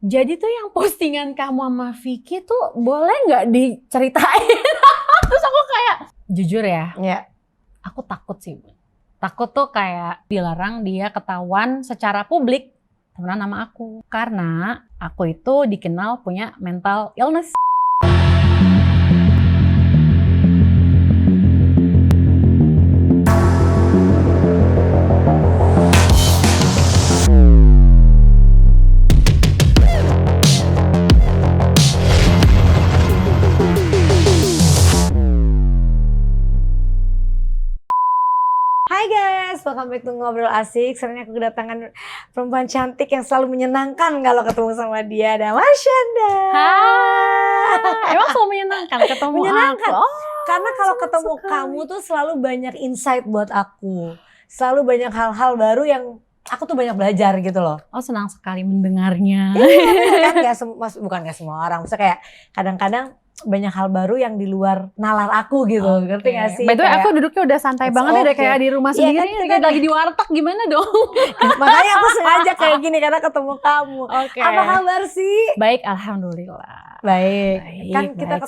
Jadi tuh yang postingan kamu sama Vicky tuh boleh nggak diceritain? Terus aku kayak, jujur ya, aku takut sih. Takut tuh kayak dilarang dia ketahuan secara publik temenan sama aku. Karena aku itu dikenal punya mental illness. Hai guys, welcome back to Ngobrol Asik. Sekarang aku kedatangan perempuan cantik yang selalu menyenangkan kalau ketemu sama dia. Ada Marshanda. Hai, emang selalu menyenangkan ketemu Menyenangkan. aku? Karena kalau ketemu kamu tuh selalu banyak insight buat aku. Selalu banyak hal-hal baru yang aku tuh banyak belajar gitu loh. Oh, senang sekali mendengarnya. Iya kan, bukan gak semua orang. Maksudnya kayak kadang-kadang banyak hal baru yang di luar nalar aku gitu, ngerti gak sih? By the way, aku duduknya udah santai banget deh, kayak di rumah sendiri, kan, kayak lagi di warteg, gimana dong? Makanya aku sengaja kayak gini karena ketemu kamu. Apa kabar sih? Baik, alhamdulillah. Baik. Kan kita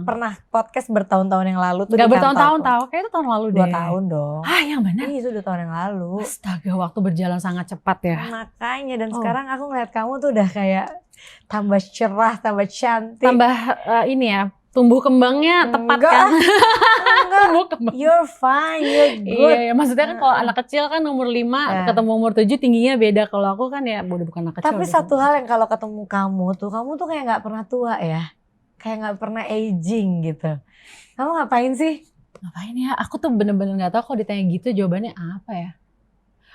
pernah podcast bertahun-tahun yang lalu tuh. Gak bertahun-tahun tahu, kayaknya itu tahun lalu deh. 2 tahun dong. Ah, yang benar? Iya, itu 2 tahun yang lalu. Astaga, waktu berjalan sangat cepat ya. Makanya, dan sekarang aku ngeliat kamu tuh udah kayak tambah cerah, tambah cantik. Tambah ini ya, tumbuh kembangnya tepat kan? Enggak. Tumbuh kembang. You're fine, you're good. Iya, maksudnya kan kalau anak kecil kan umur 5 ketemu umur 7 tingginya beda. Kalau aku kan ya udah bukan anak kecil. Tapi satu hal yang kalau ketemu kamu tuh kayak gak pernah tua ya. Kayak gak pernah aging gitu. Kamu ngapain sih? Ngapain ya? Aku tuh bener-bener gak tahu kalau ditanya gitu jawabannya apa ya.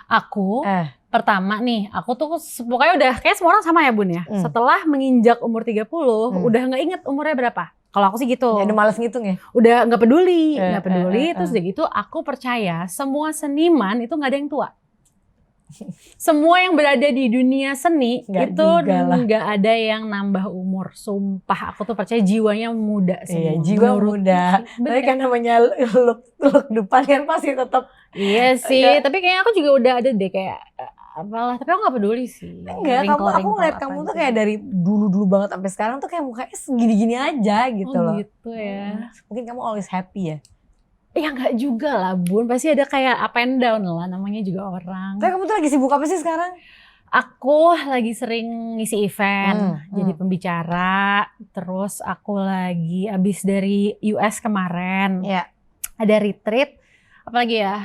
Aku pertama nih, aku tuh pokoknya udah kayak semua orang sama ya Bun ya. Setelah menginjak umur 30, udah gak inget umurnya berapa. Kalau aku sih gitu. Ya udah males ngitung ya? Udah gak peduli, terus udah gitu aku percaya semua seniman itu gak ada yang tua. Semua yang berada di dunia seni itu gak ada yang nambah umur. Sumpah, aku tuh percaya jiwanya muda semua. Iya, jiwa muda. Tapi kan namanya look depan kan pasti tetap. Iya sih, tapi kayaknya aku juga udah ada deh kayak apalah, tapi aku gak peduli sih. Enggak, aku ngeliat kamu tuh kayak dari dulu banget sampai sekarang tuh kayak mukanya segini-gini aja gitu loh. Gitu ya. Mungkin kamu always happy ya? Ya enggak juga lah Bun, pasti ada kayak up and down lah, namanya juga orang. Tapi kamu tuh lagi sibuk apa sih sekarang? Aku lagi sering ngisi event, jadi pembicara. Terus aku lagi abis dari US kemarin, ada retreat. Apalagi ya,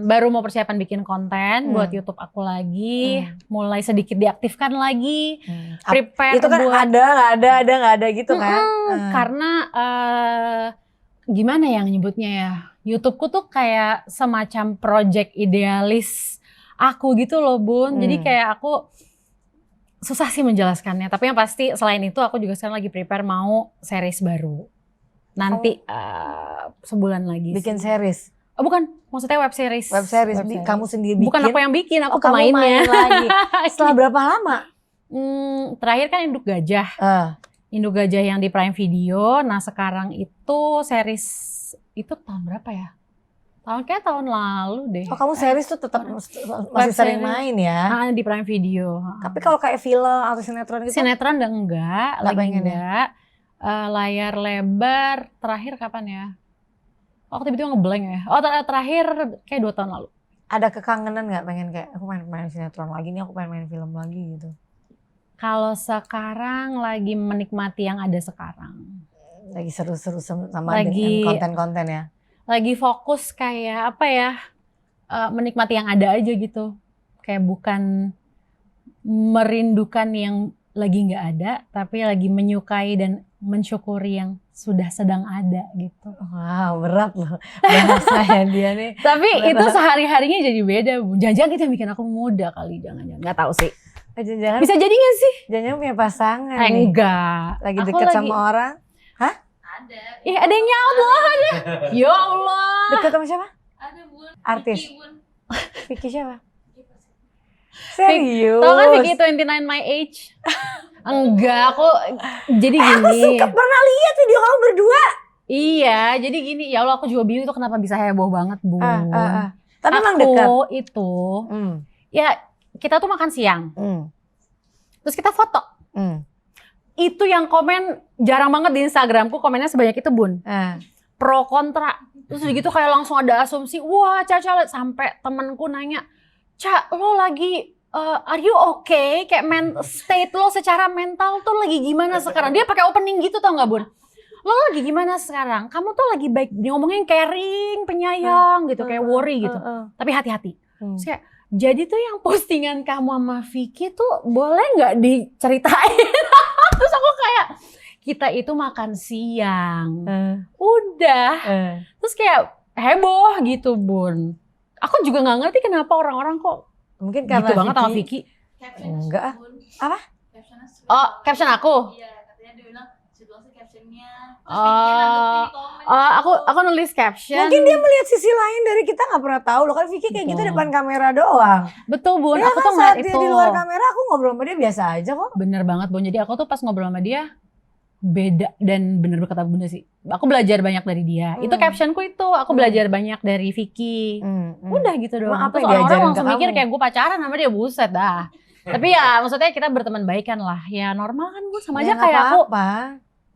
baru mau persiapan bikin konten buat YouTube aku lagi. Mulai sedikit diaktifkan lagi, prepare itu kan buat, nggak ada gitu kan? Karena gimana yang nyebutnya ya, YouTubeku tuh kayak semacam project idealis aku gitu loh Bun. Jadi kayak aku susah sih menjelaskannya. Tapi yang pasti selain itu aku juga sekarang lagi prepare mau series baru. Nanti sebulan lagi. Bikin series? Oh bukan, maksudnya web series. Web series. Kamu sendiri bikin? Bukan aku yang bikin, aku kamu pemainnya. Main lagi. Setelah berapa lama? Terakhir kan Induk Gajah. Induk Gajah yang di Prime Video. Nah sekarang itu series itu tahun berapa ya? Tahun lalu deh. Oh kamu series tuh tetap masih sering main ya? Di Prime Video. Tapi kalau kayak film atau sinetron gitu? Sinetron udah enggak, lagi enggak. Layar lebar terakhir kapan ya? Oh tiba-tiba ngeblank ya. Oh terakhir kayak 2 tahun lalu. Ada kekangenan gak pengen kayak aku main sinetron lagi nih, aku pengen main film lagi gitu? Kalau sekarang lagi menikmati yang ada sekarang. Lagi seru-seru sama dengan konten-konten ya? Lagi fokus kayak apa ya, menikmati yang ada aja gitu. Kayak bukan merindukan yang lagi gak ada, tapi lagi menyukai dan mensyukuri yang sudah sedang ada gitu. Wow, berat loh bahasanya dia nih. Tapi berat. Itu sehari-harinya jadi beda. Jangan-jangan itu yang bikin aku muda kali, jangan-jangan. Gak tahu sih. Jangan-jangan bisa jadi gak sih? Jangan-jangan punya pasangan nih. Enggak. Lagi deket sama orang? Hah? Ada. Ada yang nyaut loh ada. Ya Allah. Deket sama siapa? Ada Bun. Artis? Vicky, Bun. Vicky siapa? Serius? Tau kan Vicky 29 My Age? Enggak, aku jadi gini. Aku suka pernah lihat video kamu berdua. Iya, jadi gini. Ya Allah, aku juga bingung itu kenapa bisa heboh banget, Bu. Tapi emang dekat. Aku itu, ya kita tuh makan siang. Terus kita foto. Itu yang komen jarang banget di Instagramku, komennya sebanyak itu Bun. Pro kontra. Terus gitu kayak langsung ada asumsi, wah Caca, sampai temenku nanya, Ca lo lagi are you okay? Kayak state lo secara mental tuh lagi gimana sekarang? Dia pakai opening gitu tau gak Bun? Lo lagi gimana sekarang? Kamu tuh lagi baik, dia ngomongin caring, penyayang gitu, kayak worry gitu. Tapi hati-hati. Terus kayak, jadi tuh yang postingan kamu sama Vicky tuh boleh gak diceritain? Terus aku kayak, kita itu makan siang. Udah. Terus kayak heboh gitu Bun. Aku juga gak ngerti kenapa orang-orang kok mungkin karena gitu banget sama Vicky. Enggak. Apa? Oh, caption aku? Iya, katanya dia bilang situasi captionnya. Aku nulis caption. Mungkin dia melihat sisi lain dari kita gak pernah tahu loh. Kan Vicky kayak gitu depan kamera doang. Betul Bun, ya aku kan tuh ngeliat itu. Dia di luar kamera aku ngobrol sama dia biasa aja kok. Bener banget Bun, jadi aku tuh pas ngobrol sama dia beda dan bener berkata Bunda sih. Aku belajar banyak dari dia. Itu captionku itu, aku belajar banyak dari Vicky. Udah gitu doang. Apa terus yang orang-orang diajarin langsung ke mikir kamu? kayak gue pacaran sama dia, buset dah. Tapi ya maksudnya kita berteman baikan lah. Ya normal kan Bun, sama aja kayak aku.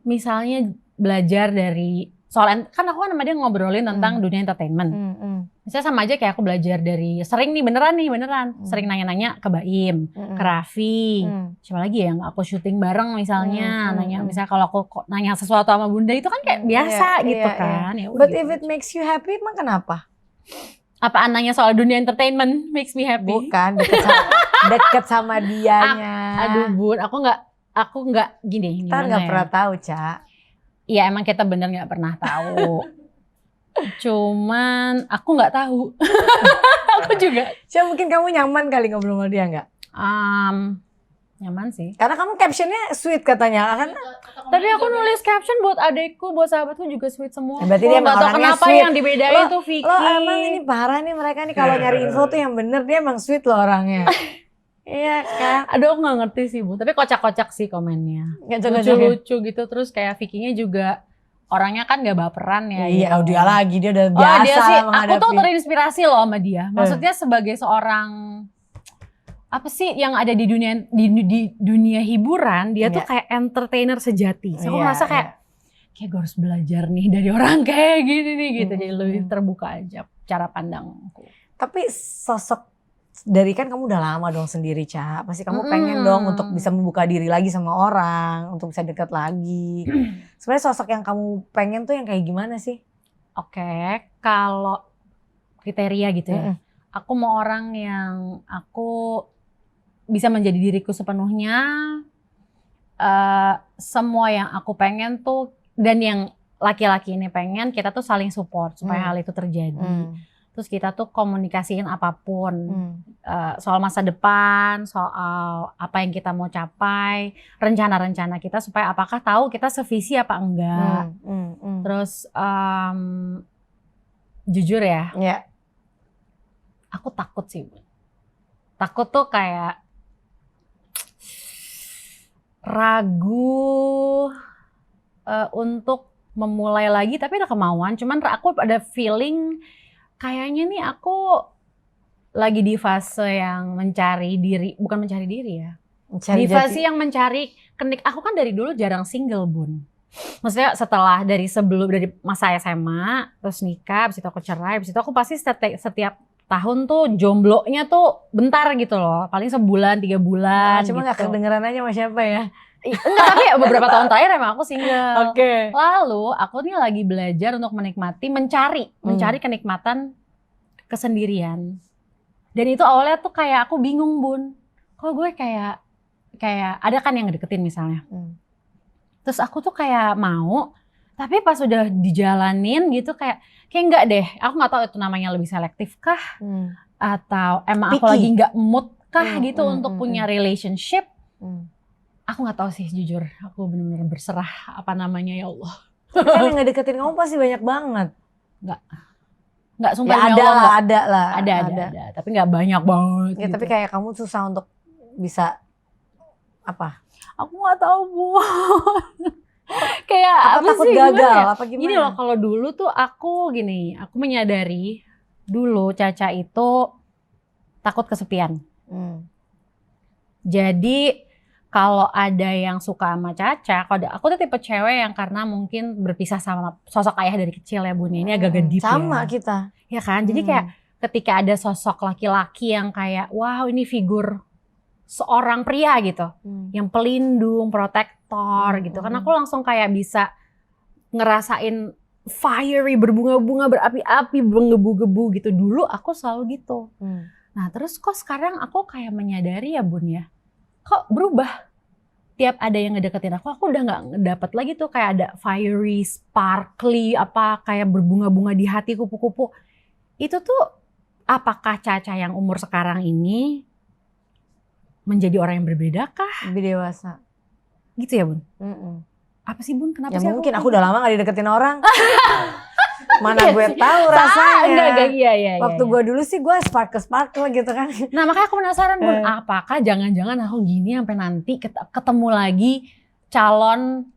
Misalnya belajar dari soal, kan aku kan sama dia ngobrolin tentang dunia entertainment. Misalnya sama aja kayak aku belajar dari, sering nih beneran. Sering nanya-nanya ke Baim, ke Raffi. Siapa lagi ya yang aku syuting bareng misalnya. Nanya misalnya kalau aku nanya sesuatu sama Bunda itu kan kayak biasa gitu kan. Ya But gitu if it makes you happy emang kenapa? Apaan nanya soal dunia entertainment makes me happy? Bukan, deket sama dianya. Aduh Bun, aku nggak gini. Ntar nggak pernah tahu, Ca. Iya emang kita bener nggak pernah tahu. Cuman aku nggak tahu. Aku juga. Ca, mungkin kamu nyaman kali ngobrol sama dia nggak? Nyaman sih. Karena kamu captionnya sweet katanya kan. Tapi aku nulis caption buat adekku, buat sahabatku juga sweet semua. Berarti dia emang orangnya kenapa sweet. yang dibedain tuh Vicky. Lo emang ini parah nih mereka nih kalau nyari info tuh yang bener, dia emang sweet loh orangnya. Iya kan. Aduh aku gak ngerti sih Bu, tapi kocak-kocak sih komennya. Lucu-lucu gitu, terus kayak Vicky-nya juga orangnya kan gak baperan ya. Iya, gitu. Dia lagi, dia udah biasa dia sih, menghadapi. aku tuh terinspirasi loh sama dia. Maksudnya sebagai seorang, apa sih yang ada di dunia hiburan, dia tuh kayak entertainer sejati. So, aku merasa kayak gue harus belajar nih dari orang kayak gini nih gitu. Jadi lebih terbuka aja cara pandangku. Tapi sosok dari kan kamu udah lama dong sendiri, Ca. Pasti kamu pengen dong untuk bisa membuka diri lagi sama orang, untuk bisa dekat lagi. Sebenarnya sosok yang kamu pengen tuh yang kayak gimana sih? Oke, kalau kriteria gitu ya. Aku mau orang yang aku bisa menjadi diriku sepenuhnya. Semua yang aku pengen tuh, dan yang laki-laki ini pengen, kita tuh saling support supaya hal itu terjadi. Terus kita tuh komunikasiin apapun, soal masa depan, soal apa yang kita mau capai, rencana-rencana kita supaya apakah tahu kita sevisi apa enggak. Terus jujur ya, aku takut sih. Takut tuh kayak ragu untuk memulai lagi, tapi ada kemauan. Cuman aku ada feeling kayaknya nih aku lagi di fase yang mencari diri, bukan mencari diri ya. Di fase yang mencari aku kan dari dulu jarang single Bun. Maksudnya setelah dari masa SMA, terus nikah, habis itu aku cerai, habis itu aku pasti setiap tahun tuh jomblonya tuh bentar gitu loh. Paling sebulan, 3 bulan. Cuma gak kedengeran aja sama siapa ya. Enggak, tapi beberapa tahun terakhir emang aku single. Oke. Lalu aku nih lagi belajar untuk mencari kenikmatan kesendirian. Dan itu awalnya tuh kayak aku bingung Bun. Kok gue kayak ada kan yang ngedeketin misalnya. Terus aku tuh kayak mau, tapi pas udah dijalanin gitu kayak enggak deh. Aku nggak tahu itu namanya lebih selektif kah, atau emang aku lagi nggak mood kah gitu untuk punya relationship. Aku nggak tahu sih jujur, aku benar-benar berserah apa namanya ya Allah. Kan yang ngedeketin kamu pasti banyak banget. Nggak sumpah ya ada lah. Ada. Tapi nggak banyak banget. Ya gitu. tapi kayak kamu susah untuk bisa apa? Aku nggak tahu Bu. Kayak apa takut sih? gagal? Ya? Apa gimana? Gini loh, kalau dulu tuh aku menyadari dulu Caca itu takut kesepian. Jadi kalau ada yang suka sama Caca, aku tuh tipe cewek yang karena mungkin berpisah sama sosok ayah dari kecil ya Bun, ini agak deep ya. Sama kita. Ya kan, jadi kayak ketika ada sosok laki-laki yang kayak wow ini figur seorang pria gitu, yang pelindung, protektor gitu, kan aku langsung kayak bisa ngerasain fiery, berbunga-bunga, berapi-api, menggebu-gebu gitu. Dulu aku selalu gitu. Nah terus kok sekarang aku kayak menyadari ya Bun ya, kok berubah. Tiap ada yang ngedeketin aku udah gak dapet lagi tuh kayak ada fiery, sparkly, apa kayak berbunga-bunga di hati, kupu-kupu. Itu tuh apakah Caca yang umur sekarang ini menjadi orang yang berbeda kah? Lebih dewasa. Gitu ya Bun? Apa sih Bun? Kenapa ya sih mungkin aku udah lama gak dideketin orang. Mana gue tahu Enggak, rasanya. iya. Waktu gue dulu sih gue sparkle gitu kan. Nah makanya aku penasaran Bun, apakah jangan-jangan aku gini sampai nanti ketemu lagi calon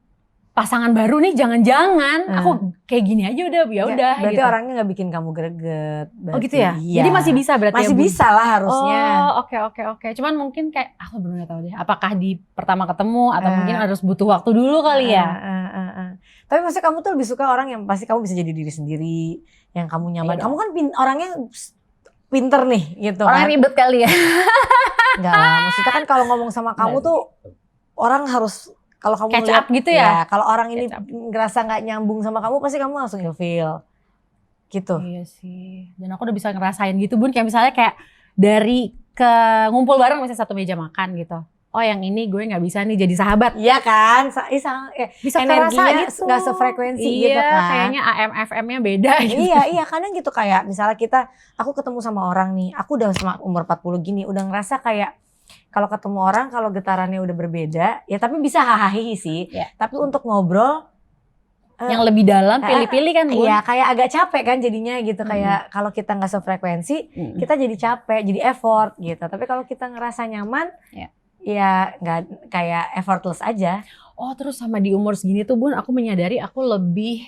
pasangan baru nih, jangan-jangan aku kayak gini aja udah ya udah. Berarti gitu. orangnya nggak bikin kamu greget. Oh gitu ya? Iya. Jadi masih bisa berarti masih ya Bun? bisa lah harusnya. Oh oke. Cuman mungkin kayak aku belum tahu deh. Apakah di pertama ketemu atau mungkin harus butuh waktu dulu kali ya? Tapi maksudnya kamu tuh lebih suka orang yang pasti kamu bisa jadi diri sendiri, yang kamu nyaman. Kamu kan orangnya pinter nih gitu orang kan. ribet kali ya? Enggak lah, maksudnya kan kalau ngomong sama kamu tuh orang harus, kalau kamu catch lihat, up gitu ya? Kalau orang ini ngerasa nggak nyambung sama kamu, pasti kamu langsung ilfeel gitu. Iya sih, dan aku udah bisa ngerasain gitu Bun, kayak misalnya kayak dari ke ngumpul bareng misalnya satu meja makan gitu. Oh yang ini gue nggak bisa nih jadi sahabat. Iya kan, bisa energinya gitu. nggak sefrekuensi gitu kan. Iya, kayaknya AM FM-nya beda gitu. Iya, kadang gitu kayak misalnya aku ketemu sama orang nih, aku udah sama umur 40 gini, udah ngerasa kayak kalau ketemu orang, kalau getarannya udah berbeda, ya tapi bisa hahaha sih. Yeah. Tapi untuk ngobrol yang lebih dalam, pilih-pilih kan Bun? Iya, kayak agak capek kan jadinya gitu. Kayak kalau kita nggak sefrekuensi, kita jadi capek, jadi effort gitu. Tapi kalau kita ngerasa nyaman, ya nggak kayak effortless aja. Oh terus sama di umur segini tuh Bun, aku menyadari aku lebih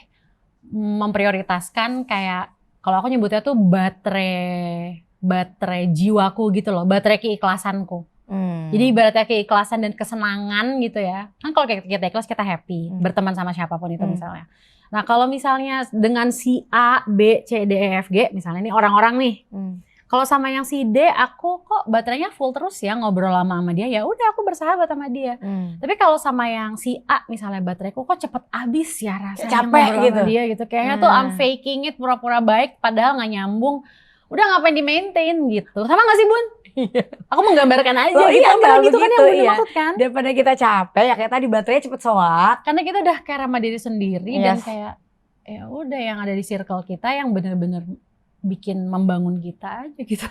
memprioritaskan kayak, kalau aku nyebutnya tuh baterai jiwaku gitu loh, baterai keikhlasanku. Jadi ibaratnya keikhlasan dan kesenangan gitu ya. Kan kalau kita ikhlas kita happy, berteman sama siapapun itu misalnya. Nah kalau misalnya dengan si A, B, C, D, E, F, G misalnya ini orang-orang nih. Kalau sama yang si D aku kok baterainya full terus ya, ngobrol lama sama dia, ya udah aku bersahabat sama dia. Tapi kalau sama yang si A misalnya bateraiku kok cepet habis ya rasanya, capek ngobrol gitu sama dia gitu. Kayaknya tuh I'm faking it, pura-pura baik padahal gak nyambung. Udah ngapain di maintain gitu. Sama gak sih Bun? Aku menggambarkan aja gitu. Iya, gitu kan yang Bun maksud kan? Daripada kita capek ya kayak tadi baterainya cepet soak. Karena kita udah care sama diri sendiri dan kayak ya udah yang ada di circle kita yang bener-bener bikin membangun kita aja gitu.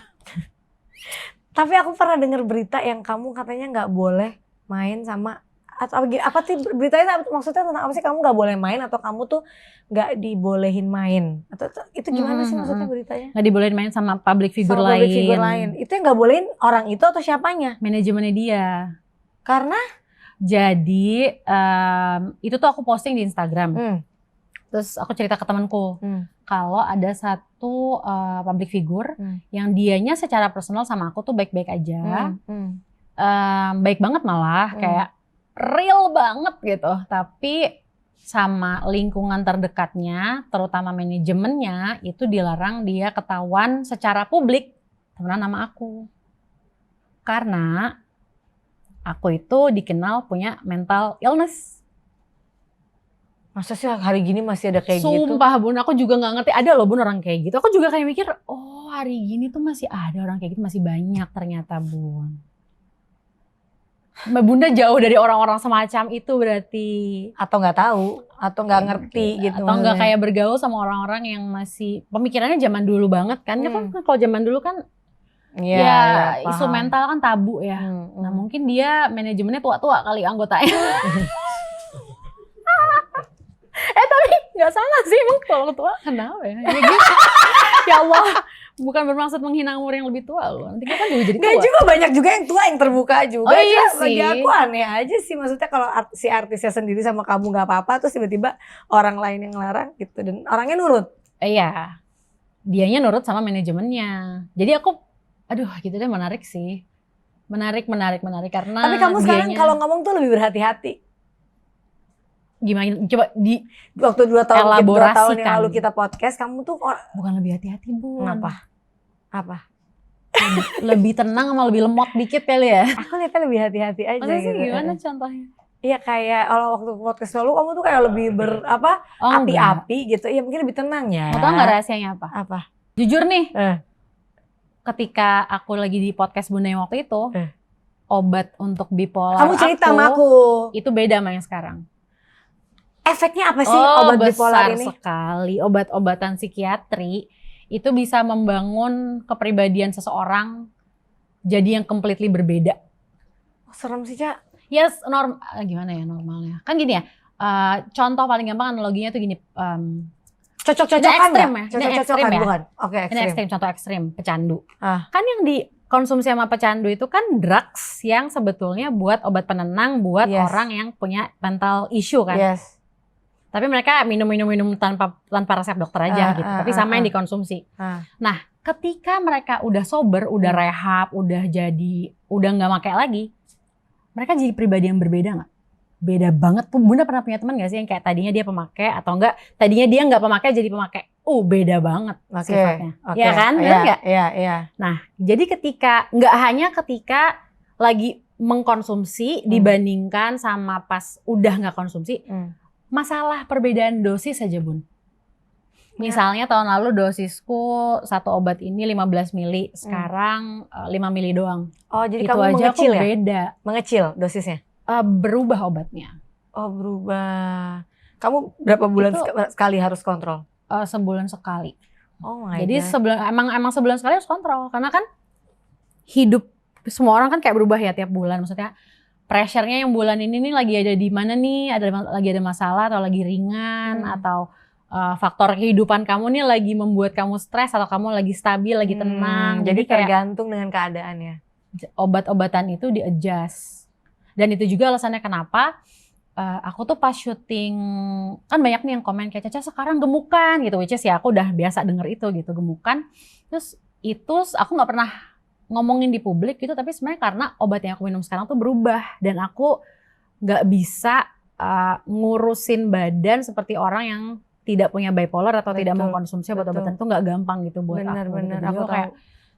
Tapi aku pernah dengar berita yang kamu katanya nggak boleh main sama, atau apa sih beritanya, maksudnya tentang apa sih, kamu nggak boleh main atau kamu tuh nggak dibolehin main, atau itu gimana sih maksudnya beritanya? Nggak dibolehin main sama public figure lain. Public figure lain. Itu yang nggak bolehin orang itu atau siapanya? Manajemennya dia. Karena? Jadi itu tuh aku posting di Instagram. Terus aku cerita ke temanku kalau ada satu public figure yang dianya secara personal sama aku tuh baik-baik aja, baik banget malah, kayak real banget gitu. Tapi sama lingkungan terdekatnya, terutama manajemennya, itu dilarang dia ketahuan secara publik temenan sama aku. Karena aku itu dikenal punya mental illness. Masa sih hari gini masih ada kayak gitu? Sumpah Bun, aku juga gak ngerti. Ada loh Bun orang kayak gitu. Aku juga kayak mikir, oh hari gini tuh masih ada orang kayak gitu, masih banyak ternyata Bun. Mbak Bunda jauh dari orang-orang semacam itu berarti. Atau gak tahu, atau gak ngerti gitu. Atau gak kayak bergaul sama orang-orang yang masih pemikirannya zaman dulu banget kan. Kan kalau zaman dulu kan ya isu mental kan tabu ya. Nah mungkin dia manajemennya tua-tua kali anggotanya. Tapi gak salah sih emang kalau tua kenapa ya? Ya gitu. Ya Allah, bukan bermaksud menghina umur yang lebih tua loh. Nanti kita kan juga jadi tua. Gak juga, banyak juga yang tua yang terbuka juga. Oh iya sih. Bagi aku aneh aja sih. Maksudnya kalau si artisnya sendiri sama kamu gak apa-apa, terus tiba-tiba orang lain yang ngelarang gitu. Dan orangnya nurut. Iya, dianya nurut sama manajemennya. Jadi aku, aduh gitu deh, menarik sih. Menarik karena Tapi kamu sekarang kalau ngomong tuh lebih berhati-hati. Gimana? Coba di waktu 2 tahun elaborasikan. yang lalu kita podcast, kamu tuh bukan lebih hati-hati, Bu. Apa? Lebih tenang sama lebih lemot dikit kali ya. Aku lihatnya lebih hati-hati aja. Maksudnya gitu. Gimana contohnya? Iya kayak kalau waktu podcast lalu kamu tuh kayak lebih api-api gitu. Iya mungkin lebih tenang ya. Mau tau gak rahasianya apa? Apa? Jujur nih, ketika aku lagi di podcast Bunda yang waktu itu, obat untuk bipolar kamu cerita sama aku. Itu beda sama yang sekarang. Efeknya apa sih obat bipolar ini? Besar sekali. Obat-obatan psikiatri itu bisa membangun kepribadian seseorang jadi yang completely berbeda. Oh, serem sih, Cak. Yes, gimana ya normalnya? Kan gini ya, contoh paling gampang analoginya tuh gini. Cocok-cocokan ya? Cocok-cocokan ya? Bukan? Oke, ekstrim. Ini ekstrim, contoh ekstrim, pecandu. Kan yang dikonsumsi sama pecandu itu kan drugs yang sebetulnya buat obat penenang buat orang yang punya mental issue kan. Yes. Tapi mereka minum tanpa resep dokter aja gitu. Tapi sama yang dikonsumsi. Nah, ketika mereka udah sober, udah rehab, udah nggak pakai lagi, mereka jadi pribadi yang berbeda nggak? Beda banget. Bunda pernah punya teman nggak sih yang kayak tadinya dia pemakai atau enggak? Tadinya dia nggak pemakai jadi pemakai. Beda banget sifatnya. Iya kan? Benar nggak? Iya. Nah, jadi nggak hanya ketika lagi mengkonsumsi dibandingkan sama pas udah nggak konsumsi. Masalah perbedaan dosis saja, Bun. Misalnya tahun lalu dosisku satu obat ini 15 mili, sekarang 5 mili doang. Oh, jadi itu kamu aja mengecil ya? Beda. Mengecil dosisnya? Berubah obatnya. Oh, berubah. Kamu berapa bulan sekali harus kontrol? Sebulan sekali. Oh my Jadi God. emang sebulan sekali harus kontrol. Karena kan hidup semua orang kan kayak berubah ya tiap bulan. Maksudnya pressure-nya yang bulan ini nih lagi ada di mana nih, lagi ada masalah atau lagi ringan atau faktor kehidupan kamu nih lagi membuat kamu stres atau kamu lagi stabil, lagi tenang. Jadi tergantung dengan keadaannya. Obat-obatan itu di-adjust. Dan itu juga alasannya kenapa aku tuh pas syuting, kan banyak nih yang komen kayak Caca sekarang gemukan gitu, which is ya aku udah biasa denger itu gitu, gemukan. Terus itu aku nggak pernah ngomongin di publik gitu, tapi sebenarnya karena obat yang aku minum sekarang tuh berubah dan aku nggak bisa ngurusin badan seperti orang yang tidak punya bipolar atau tidak mengkonsumsi obat-obatan itu nggak gampang gitu buat aku. Bener-bener gitu. aku tahu. Kayak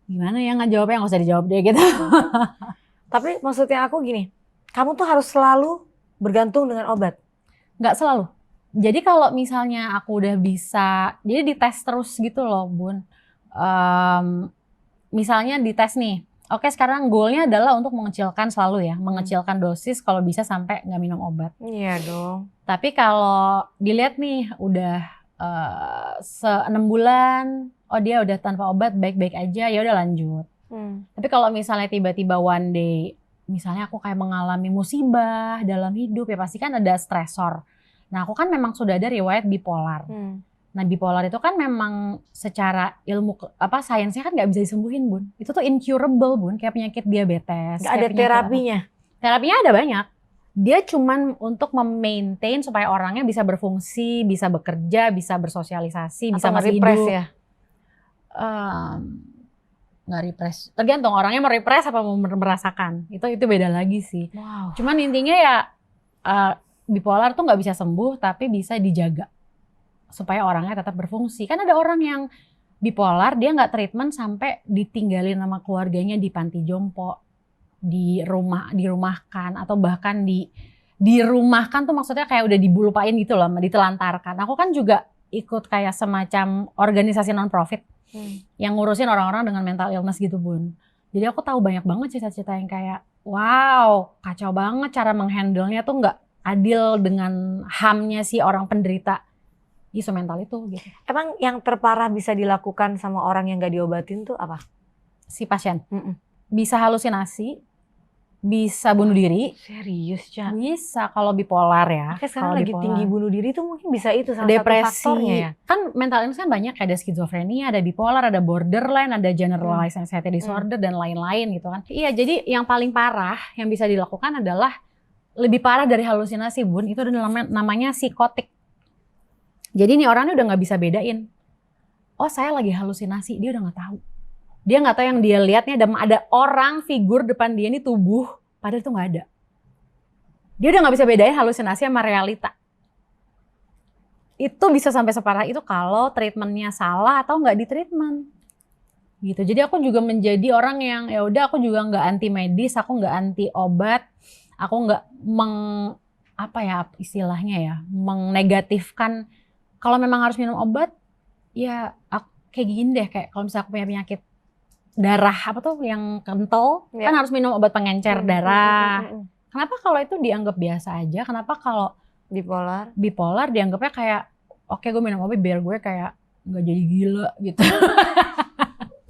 gimana ya ngejawabnya, nggak usah dijawab deh gitu. Tapi maksudnya aku gini, kamu tuh harus selalu bergantung dengan obat? Nggak selalu. Jadi kalau misalnya aku udah bisa, jadi dites terus gitu loh, Bun. Misalnya dites nih, oke sekarang goalnya adalah untuk mengecilkan selalu ya, mengecilkan dosis kalau bisa sampai nggak minum obat. Iya dong. Tapi kalau dilihat nih udah 6 bulan, oh dia udah tanpa obat baik-baik aja, ya udah lanjut. Tapi kalau misalnya tiba-tiba one day, misalnya aku kayak mengalami musibah dalam hidup ya pasti kan ada stresor. Nah aku kan memang sudah ada riwayat bipolar. Nah bipolar itu kan memang secara ilmu sainsnya kan nggak bisa disembuhin, Bun. Itu tuh incurable, Bun, kayak penyakit diabetes. Nggak ada terapinya? Terapinya ada banyak. Dia cuman untuk memaintain supaya orangnya bisa berfungsi, bisa bekerja, bisa bersosialisasi, bisa masih hidup. Ya? Nggak repress. Tergantung orangnya mau repress apa mau merasakan. Itu beda lagi sih. Wow. Cuman intinya ya bipolar tuh nggak bisa sembuh tapi bisa dijaga supaya orangnya tetap berfungsi. Kan ada orang yang bipolar dia nggak treatment sampai ditinggalin sama keluarganya di panti jompo, dirumahkan atau bahkan dirumahkan tuh maksudnya kayak udah dilupain gitu loh, ditelantarkan. Aku kan juga ikut kayak semacam organisasi non profit yang ngurusin orang-orang dengan mental illness gitu, Bun. Jadi aku tahu banyak banget cerita-cerita yang kayak wow kacau banget cara menghandle-nya tuh nggak adil dengan HAM-nya si orang penderita isu mental itu gitu. Emang yang terparah bisa dilakukan sama orang yang gak diobatin tuh apa? Si pasien bisa halusinasi, bisa bunuh diri. Serius, Cak? Bisa kalau bipolar ya. Makanya sekarang lagi bipolar. Tinggi bunuh diri tuh mungkin bisa itu salah depresi. Satu faktornya ya. Kan mental illness kan banyak, ada skizofrenia, ada bipolar, ada borderline, ada generalized anxiety disorder dan lain-lain gitu kan. Iya, jadi yang paling parah yang bisa dilakukan adalah lebih parah dari halusinasi, Bun. Itu namanya psikotik. Jadi nih orangnya udah nggak bisa bedain. Oh saya lagi halusinasi, dia udah nggak tahu. Dia nggak tahu yang dia lihat nih ada orang figur depan dia ini tubuh, padahal itu nggak ada. Dia udah nggak bisa bedain halusinasi sama realita. Itu bisa sampai separah itu kalau treatmentnya salah atau nggak di treatment. Gitu. Jadi aku juga menjadi orang yang ya udah aku juga nggak anti medis, aku nggak anti obat, aku nggak istilahnya ya, mengnegatifkan kalau memang harus minum obat, ya aku kayak gini deh, kayak kalau misalnya aku punya penyakit darah apa tuh yang kental, kan harus minum obat pengencer darah. Kenapa kalau itu dianggap biasa aja? Kenapa kalau bipolar dianggapnya kayak oke gue minum obat biar gue kayak nggak jadi gila gitu.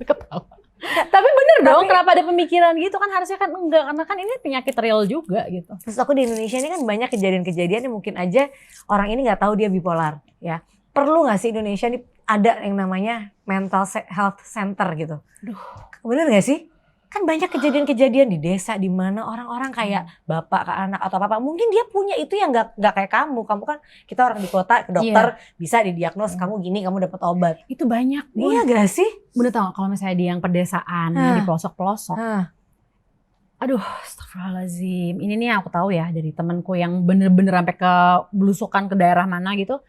Ketawa. Tapi bener dong, kenapa ada pemikiran gitu kan, harusnya kan enggak, karena kan ini penyakit real juga gitu. Terus aku di Indonesia ini kan banyak kejadian-kejadian yang mungkin aja orang ini nggak tahu dia bipolar ya. Perlu nggak sih Indonesia ini ada yang namanya mental health center gitu? Duh, bener nggak sih? Kan banyak kejadian-kejadian di desa di mana orang-orang kayak bapak ke anak atau apa, mungkin dia punya itu yang nggak kayak kamu kan kita orang di kota ke dokter bisa didiagnos kamu gini, kamu dapat obat. Itu banyak. Iya gak sih? Bener tau kalau misalnya di yang pedesaan di pelosok-pelosok. Aduh, astagfirullahaladzim. Ini nih aku tahu ya dari temanku yang bener-bener sampai ke belusukan ke daerah mana gitu.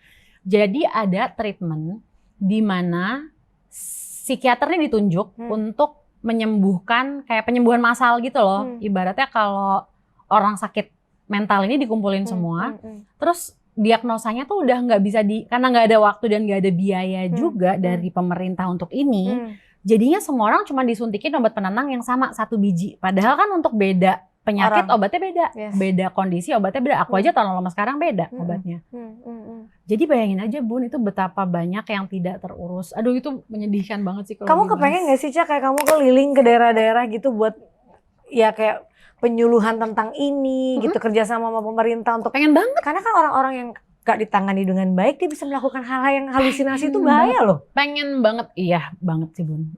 Jadi ada treatment di mana psikiater ini ditunjuk untuk menyembuhkan kayak penyembuhan massal gitu loh. Ibaratnya kalau orang sakit mental ini dikumpulin semua, terus diagnosanya tuh udah nggak bisa karena nggak ada waktu dan nggak ada biaya juga dari pemerintah untuk ini. Jadinya semua orang cuma disuntikin obat penenang yang sama 1 biji. Padahal kan untuk beda penyakit obatnya beda, beda kondisi obatnya beda. Aku aja tahun lama sekarang beda obatnya. Jadi bayangin aja Bun, itu betapa banyak yang tidak terurus. Aduh itu menyedihkan banget sih kalau kamu kepengen gak sih Cak kayak kamu keliling ke daerah-daerah gitu buat ya kayak penyuluhan tentang ini gitu, kerjasama sama pemerintah untuk pengen banget. Karena kan orang-orang yang gak ditangani dengan baik dia bisa melakukan hal-hal yang halusinasi itu bahaya loh. Pengen banget, iya banget sih Bun.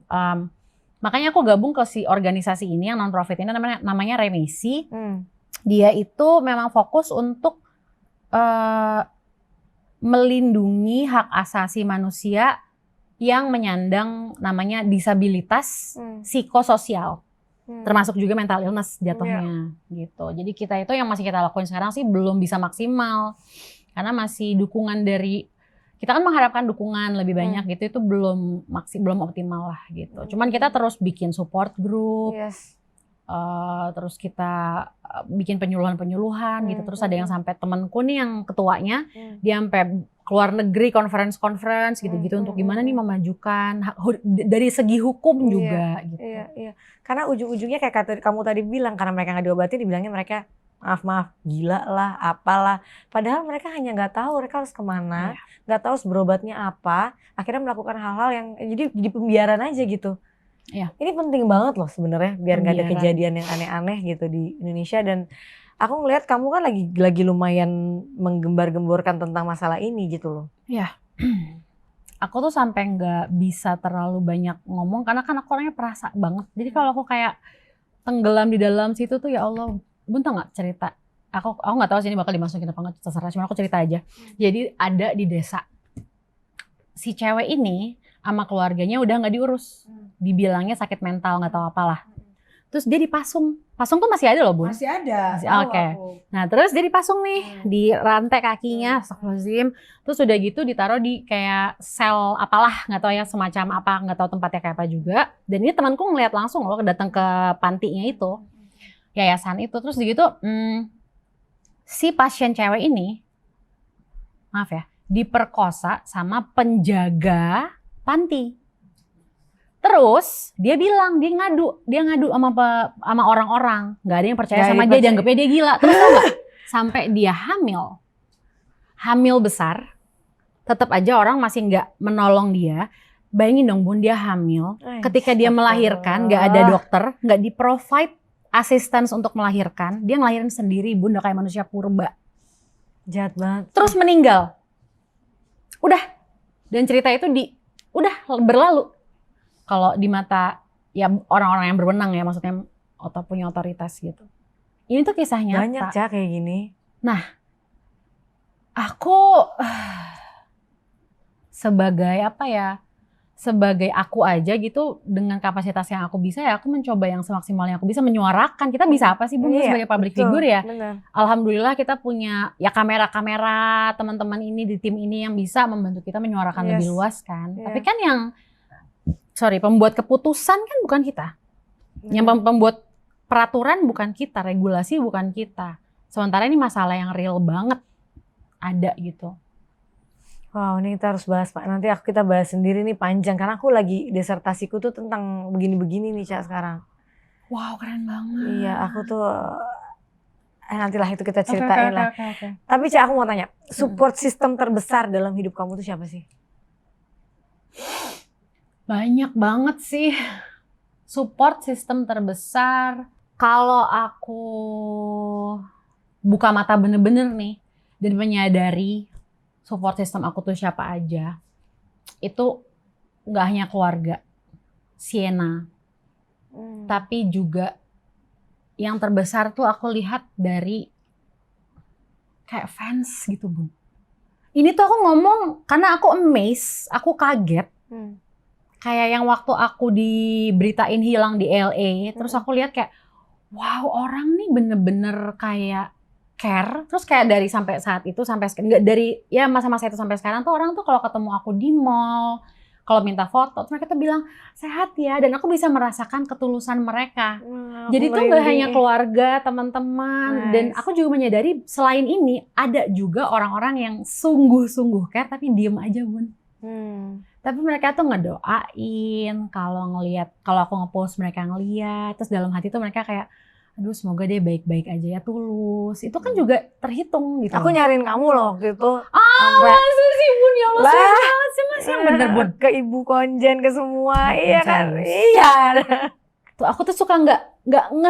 Makanya aku gabung ke si organisasi ini yang non profit ini namanya Remisi. Dia itu memang fokus untuk melindungi hak asasi manusia yang menyandang namanya disabilitas psikososial, termasuk juga mental illness jatuhnya gitu. Jadi kita itu yang masih kita lakuin sekarang sih belum bisa maksimal karena masih dukungan dari kita kan mengharapkan dukungan lebih banyak gitu, itu belum optimal lah gitu. Cuman kita terus bikin support group. Terus kita bikin penyuluhan gitu. Terus ada yang sampai temanku nih yang ketuanya, dia sampai keluar negeri conference gitu-gitu untuk gimana nih memajukan dari segi hukum juga gitu. Iya. Karena ujung-ujungnya kayak kamu tadi bilang, karena mereka nggak diobatin dibilangnya mereka maaf gila lah, apalah. Padahal mereka hanya nggak tahu mereka harus kemana, nggak tahu berobatnya apa. Akhirnya melakukan hal-hal yang jadi pembiaran aja gitu. Iya. Ini penting banget loh sebenarnya biar nggak ada kejadian yang aneh-aneh gitu di Indonesia. Dan aku ngelihat kamu kan lagi lumayan menggembar-gemborkan tentang masalah ini gitu loh. Iya. Aku tuh sampai nggak bisa terlalu banyak ngomong karena kan aku orangnya perasa banget. Jadi kalau aku kayak tenggelam di dalam situ tuh ya Allah, Bun tau nggak cerita? Aku nggak tahu sih ini bakal dimasukin apa nggak, terserah. Cuma aku cerita aja. Jadi ada di desa si cewek ini sama keluarganya udah nggak diurus, dibilangnya sakit mental nggak tahu apalah. Terus dia dipasung tuh masih ada loh Bun. Masih ada. Oke. Nah terus dia dipasung nih di rantai kakinya, astagfirullahaladzim. Terus udah gitu ditaruh di kayak sel apalah, nggak tahu ya semacam apa, nggak tahu tempatnya kayak apa juga. Dan ini temanku ngeliat langsung loh datang ke pantinya itu, yayasan itu. Terus gitu si pasien cewek ini, maaf ya, diperkosa sama penjaga panti. Terus dia bilang dia ngadu sama orang-orang, nggak ada yang percaya sama dia, dianggapnya dia gila. Terus tau nggak? Sampai dia hamil besar, tetap aja orang masih nggak menolong dia. Bayangin dong Bun, dia hamil, ketika dia melahirkan nggak ada dokter, nggak di-provide assistance untuk melahirkan, dia ngelahirin sendiri Bun, udah kayak manusia purba. Jahat banget. Terus meninggal. Udah. Dan cerita itu udah berlalu. Kalau di mata ya orang-orang yang berwenang ya, maksudnya punya otoritas gitu. Ini tuh kisah nyata. Banyak Cak kayak gini. Nah, aku sebagai sebagai aku aja gitu dengan kapasitas yang aku bisa ya aku mencoba yang semaksimal yang aku bisa menyuarakan. Kita bisa apa sih Bun sebagai public figure ya? Bener. Alhamdulillah kita punya ya kamera-kamera teman-teman ini di tim ini yang bisa membantu kita menyuarakan lebih luas kan. Tapi kan yang pembuat keputusan kan bukan kita. Yang pembuat peraturan bukan kita, regulasi bukan kita. Sementara ini masalah yang real banget ada gitu. Wow, ini kita harus bahas Pak. Nanti kita bahas sendiri nih panjang. Karena aku lagi disertasiku tuh tentang begini-begini nih Cak sekarang. Wow, keren banget. Iya, aku tuh nantilah itu kita ceritain lah. Okay. Tapi Cak aku mau tanya, support system terbesar dalam hidup kamu tuh siapa sih? Banyak banget sih. Support system terbesar. Kalau aku buka mata bener-bener nih dan menyadari support system aku tuh siapa aja, itu gak hanya keluarga, Sienna, tapi juga yang terbesar tuh aku lihat dari kayak fans gitu Bun. Ini tuh aku ngomong karena aku amazed, aku kaget. Kayak yang waktu aku diberitain hilang di LA, terus aku lihat kayak, wow orang nih bener-bener kayak care, terus kayak dari sampai saat itu sampai sekarang, dari ya masa-masa itu sampai sekarang tuh orang tuh kalau ketemu aku di mall, kalau minta foto, terus mereka tuh bilang sehat ya, dan aku bisa merasakan ketulusan mereka. Jadi tuh gak hanya keluarga, teman-teman, dan aku juga menyadari selain ini ada juga orang-orang yang sungguh-sungguh care tapi diem aja Bun. Tapi mereka tuh ngedoain, kalau aku ngepost mereka ngeliat, terus dalam hati tuh mereka kayak aduh semoga dia baik-baik aja ya, tulus. Itu kan juga terhitung gitu. Aku nyariin kamu loh waktu itu. Masa sih Bun, ya Allah banget sih Mas, yang bener Bun. Ke ibu konjen, ke semua, iya kan? Iya. Tuh aku tuh suka nggak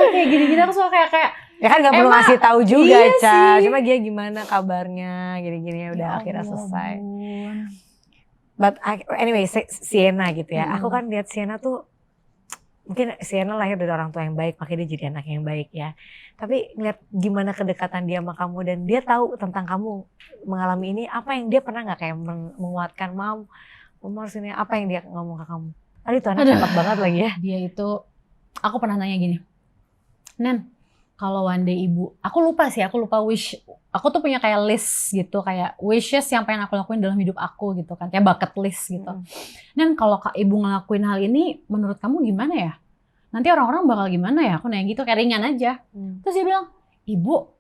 kayak gini-gini, aku suka kayak ya kan nggak perlu ngasih tahu juga Ca. Cuma dia gimana kabarnya, gini-gini ya udah akhirnya selesai. But anyway, Sienna gitu ya. Aku kan lihat Sienna tuh, mungkin Sienna lahir dari orang tua yang baik, makanya dia jadi anak yang baik ya. Tapi ngeliat gimana kedekatan dia sama kamu dan dia tahu tentang kamu mengalami ini, apa yang dia pernah nggak kayak menguatkan Mam harus ini, apa yang dia ngomong ke kamu? Tadi tuh anak hebat banget lagi ya. Dia itu, aku pernah nanya gini, Nen, kalau one day ibu, aku lupa wish, aku tuh punya kayak list gitu, kayak wishes yang pengen aku lakuin dalam hidup aku gitu kan, kayak bucket list gitu. Nen, kalau ibu ngelakuin hal ini, menurut kamu gimana ya? Nanti orang-orang bakal gimana ya? Aku nanya gitu, kayak ringan aja. Terus dia bilang, ibu,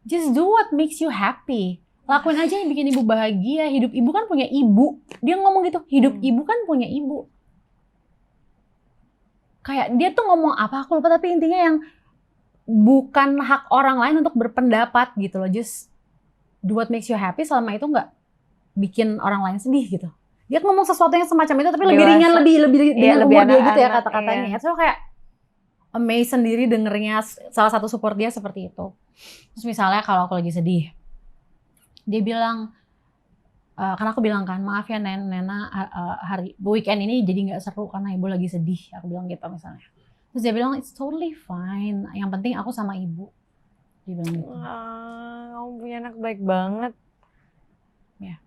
just do what makes you happy. Lakuin aja yang bikin ibu bahagia, hidup ibu kan punya ibu. Dia ngomong gitu, hidup ibu kan punya ibu. Kayak dia tuh ngomong apa, aku lupa, tapi intinya yang bukan hak orang lain untuk berpendapat gitu loh. Just do what makes you happy, selama itu nggak bikin orang lain sedih gitu. Dia ngomong sesuatu yang semacam itu tapi lebih ringan, lebih dengan umur dia gitu ya kata-katanya. Iya. So kayak amazed sendiri dengernya, salah satu support dia seperti itu. Terus misalnya kalau aku lagi sedih, dia bilang, karena aku bilang kan, maaf ya Nena, hari weekend ini jadi nggak seru karena ibu lagi sedih. Aku bilang gitu misalnya. Terus dia bilang, it's totally fine. Yang penting aku sama ibu. Dia bilang gitu. Kamu punya anak baik banget. Ya.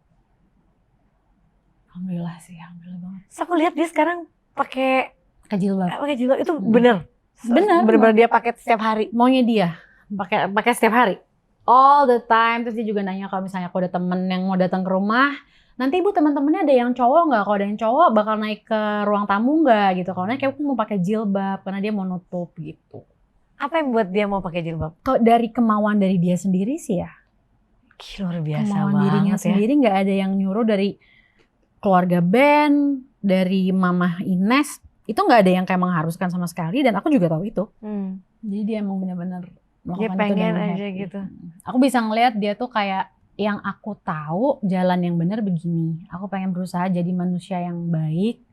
Alhamdulillah sih, alhamdulillah banget. Terus aku lihat dia sekarang pakai jilbab. Pakai jilbab itu bener. Bener dia pakai setiap hari. Maunya dia pakai setiap hari. All the time. Terus dia juga nanya kalau misalnya aku ada temen yang mau datang ke rumah, nanti ibu teman-temannya ada yang cowok nggak? Kalau ada yang cowok bakal naik ke ruang tamu nggak gitu? Kalau naik aku mau pakai jilbab karena dia mau nutup gitu. Apa yang buat dia mau pakai jilbab? Kalau dari kemauan dari dia sendiri sih ya. Luar biasa kemauan banget dirinya ya. Sendiri, nggak ada yang nyuruh dari keluarga Ben, dari Mama Ines. Itu nggak ada yang kayak mengharuskan sama sekali, dan aku juga tahu itu. Jadi dia emang benar-benar melakukan dia pengen itu aja happy. Gitu. Aku bisa ngelihat dia tuh kayak yang aku tahu jalan yang benar begini. Aku pengen berusaha jadi manusia yang baik,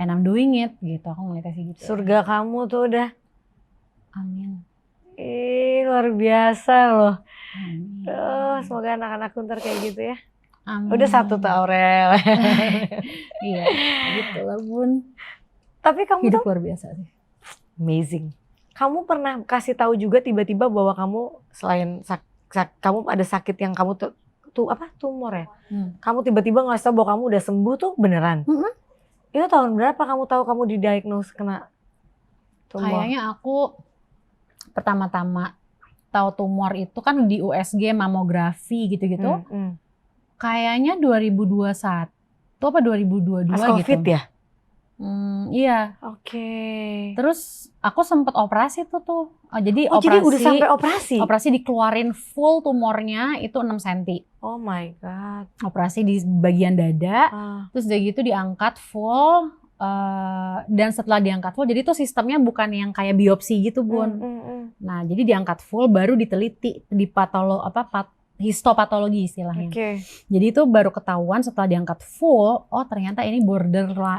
and I'm doing it gitu. Aku ngeliatnya sih gitu. Surga kamu tuh udah. Amin. Luar biasa loh. Amin. Semoga anak-anakku ntar kayak gitu ya. Amin. Udah satu tuh Aurel. Iya, gitu lah Bun. Tapi kamu hidup tuh luar biasa sih. Amazing. Kamu pernah kasih tahu juga tiba-tiba bahwa kamu selain kamu ada sakit yang kamu tuh apa tumor ya? Kamu tiba-tiba ngasih tahu bahwa kamu udah sembuh tuh beneran? Itu tahun berapa kamu tahu kamu didiagnose kena tumor? Kayaknya aku pertama-tama tahu tumor itu kan di USG mamografi gitu-gitu. Kayaknya 2021 apa 2022 pas gitu. COVID ya? Iya. Oke. Terus aku sempet operasi tuh. Jadi jadi udah sampai operasi? Operasi dikeluarin full tumornya itu 6 cm. Oh my God. Operasi di bagian dada. Terus udah gitu diangkat full. Dan setelah diangkat full, jadi tuh sistemnya bukan yang kayak biopsi gitu Bun. Nah jadi diangkat full baru diteliti di histopatologi istilahnya. Jadi itu baru ketahuan setelah diangkat full, oh ternyata ini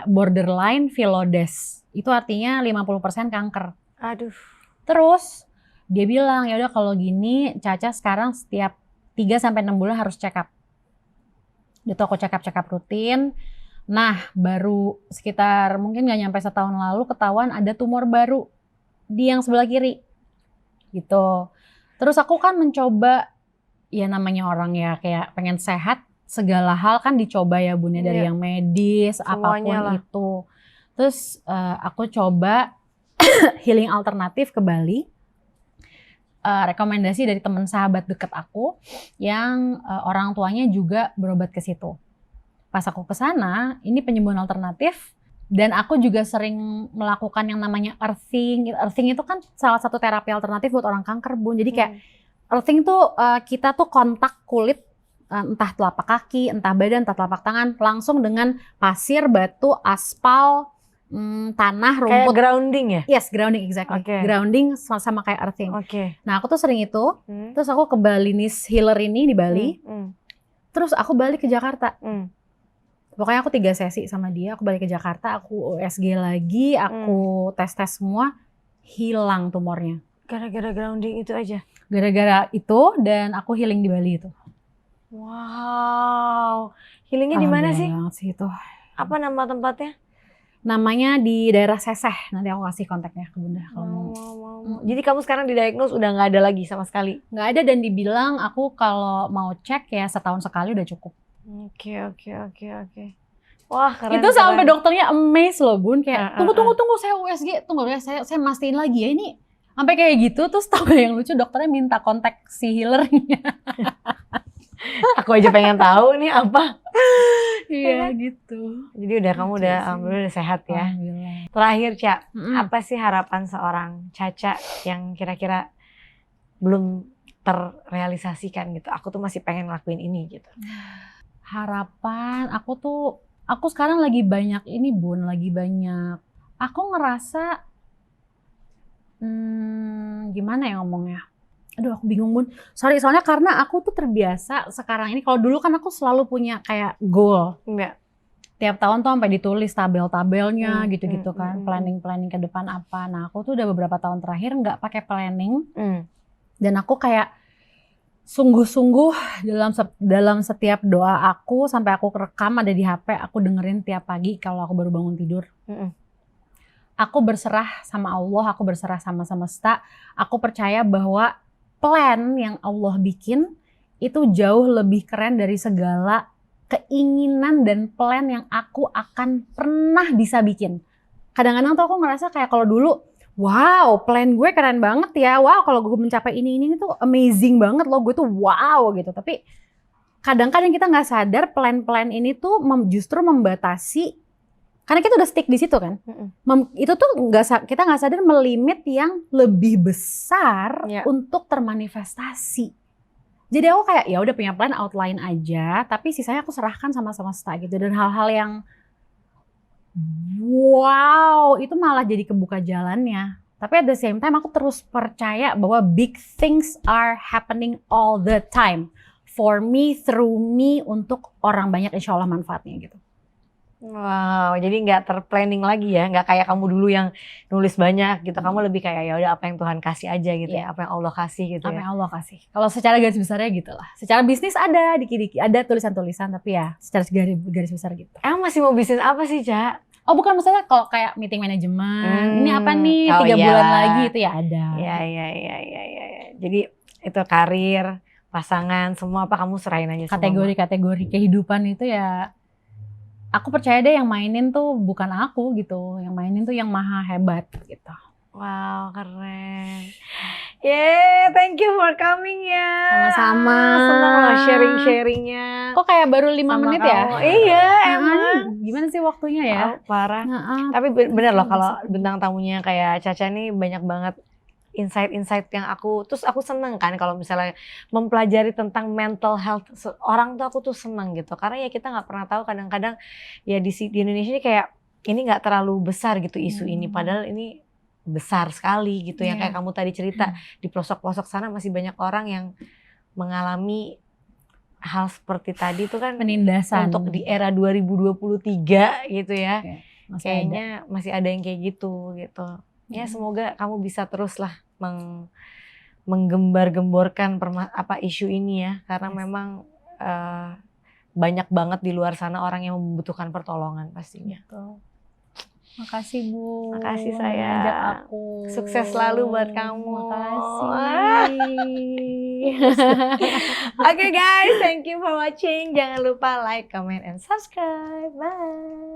borderline phyllodes. Itu artinya 50% kanker. Aduh. Terus dia bilang, ya udah kalau gini Caca sekarang setiap 3 sampai 6 bulan harus check up. Itu aku check up rutin. Nah, baru sekitar mungkin nggak nyampe setahun lalu ketahuan ada tumor baru di yang sebelah kiri. Gitu. Terus aku kan mencoba, ya namanya orang ya kayak pengen sehat, segala hal kan dicoba ya Bun ya, dari yang medis, apapun itu. Terus aku coba healing alternatif ke Bali. Rekomendasi dari teman sahabat deket aku yang orang tuanya juga berobat ke situ. Pas aku ke sana, ini penyembuhan alternatif dan aku juga sering melakukan yang namanya earthing. Earthing itu kan salah satu terapi alternatif buat orang kanker Bun. Jadi kayak earthing tuh kita tuh kontak kulit, entah telapak kaki, entah badan, entah telapak tangan, langsung dengan pasir, batu, aspal, tanah, rumput. Kayak grounding ya? Yes, grounding exactly. Grounding sama kayak earthing. Nah aku tuh sering itu, terus aku ke Balinese healer ini di Bali, terus aku balik ke Jakarta. Pokoknya aku 3 sesi sama dia, aku balik ke Jakarta, aku USG lagi, aku tes-tes semua, hilang tumornya. Gara-gara grounding itu aja? Gara-gara itu dan aku healing di Bali itu. Wow, healingnya di mana sih? Sih itu. Apa nama tempatnya? Namanya di daerah Seseh, nanti aku kasih kontaknya ke Bunda. Jadi kamu sekarang didiagnose udah nggak ada lagi sama sekali? Nggak ada dan dibilang aku kalau mau cek ya setahun sekali udah cukup. Oke. Wah keren. Itu sampai dokternya amazed loh Bun, kayak tunggu saya USG, tunggu ya saya mastiin lagi ya ini. Sampai kayak gitu, terus tau gak yang lucu dokternya minta kontak si healernya. Aku aja pengen tahu nih apa. Iya gitu. Jadi kamu udah sehat ya. Terakhir Ca, apa sih harapan seorang Caca yang kira-kira belum terrealisasikan gitu? Aku tuh masih pengen ngelakuin ini gitu. Harapan aku sekarang lagi banyak ini Bun, aku ngerasa gimana ya ngomongnya, aduh aku bingung Bun, sorry soalnya karena aku tuh terbiasa sekarang ini, kalau dulu kan aku selalu punya kayak goal, tiap tahun tuh sampai ditulis tabel-tabelnya gitu-gitu kan, planning ke depan apa. Nah aku tuh udah beberapa tahun terakhir nggak pakai planning, dan aku kayak sungguh-sungguh dalam setiap doa aku, sampai aku rekam ada di HP, aku dengerin tiap pagi kalau aku baru bangun tidur. Aku berserah sama Allah, aku berserah sama semesta, aku percaya bahwa plan yang Allah bikin itu jauh lebih keren dari segala keinginan dan plan yang aku akan pernah bisa bikin. Kadang-kadang tuh aku ngerasa kayak kalau dulu, wow, plan gue keren banget ya. Wow, kalau gue mencapai ini tuh amazing banget loh. Gue tuh wow gitu. Tapi kadang-kadang kita nggak sadar plan-plan ini tuh justru membatasi. Karena kita udah stick di situ kan. Itu tuh kita nggak sadar melimit yang lebih besar untuk termanifestasi. Jadi aku kayak ya udah punya plan outline aja. Tapi sisanya aku serahkan sama semesta gitu. Dan hal-hal yang wow, itu malah jadi kebuka jalannya. Tapi at the same time aku terus percaya bahwa big things are happening all the time. For me, through me, untuk orang banyak insya Allah manfaatnya gitu. Wow, jadi nggak terplanning lagi ya, nggak kayak kamu dulu yang nulis banyak gitu. Kamu lebih kayak ya udah apa yang Tuhan kasih aja gitu ya, apa yang Allah kasih gitu apa yang Allah kasih. Kalau secara garis besarnya gitu lah. Secara bisnis ada dikit-dikit, ada tulisan-tulisan, tapi ya secara garis besar gitu. Emang masih mau bisnis apa sih, Ca? Oh bukan, maksudnya kalau kayak meeting manajemen, ini apa nih 3 bulan lagi itu ya ada. Iya. Jadi itu karir, pasangan, semua apa kamu serahin aja. Kategori-kategori kehidupan itu ya aku percaya deh yang mainin tuh bukan aku gitu, yang mainin tuh yang maha hebat gitu. Wow, keren. Yeah, thank you for coming ya. Sama-sama. Senang loh sharing-sharingnya. Kok kayak baru 5 sama menit kamu. ya? Iya, emang. Gimana sih waktunya ya? Oh, parah. Nah, Tapi bener loh kalau bintang tamunya kayak Caca nih banyak banget insight-insight yang terus aku seneng kan kalau misalnya mempelajari tentang mental health orang tuh aku tuh seneng gitu. Karena ya kita nggak pernah tahu kadang-kadang ya di Indonesia ini kayak ini nggak terlalu besar gitu isu ini. Padahal ini besar sekali gitu yang kayak kamu tadi cerita di pelosok-pelosok sana masih banyak orang yang mengalami hal seperti tadi itu kan penindasan untuk di era 2023 gitu ya. Kayaknya masih ada yang kayak gitu. Ya semoga kamu bisa terus lah menggembar-gemborkan isu ini ya karena memang banyak banget di luar sana orang yang membutuhkan pertolongan pastinya. Betul. Makasih Bu. Makasih sayang. Ngajak aku. Sukses selalu buat kamu. Makasih. Oke guys, thank you for watching. Jangan lupa like, comment, and subscribe. Bye.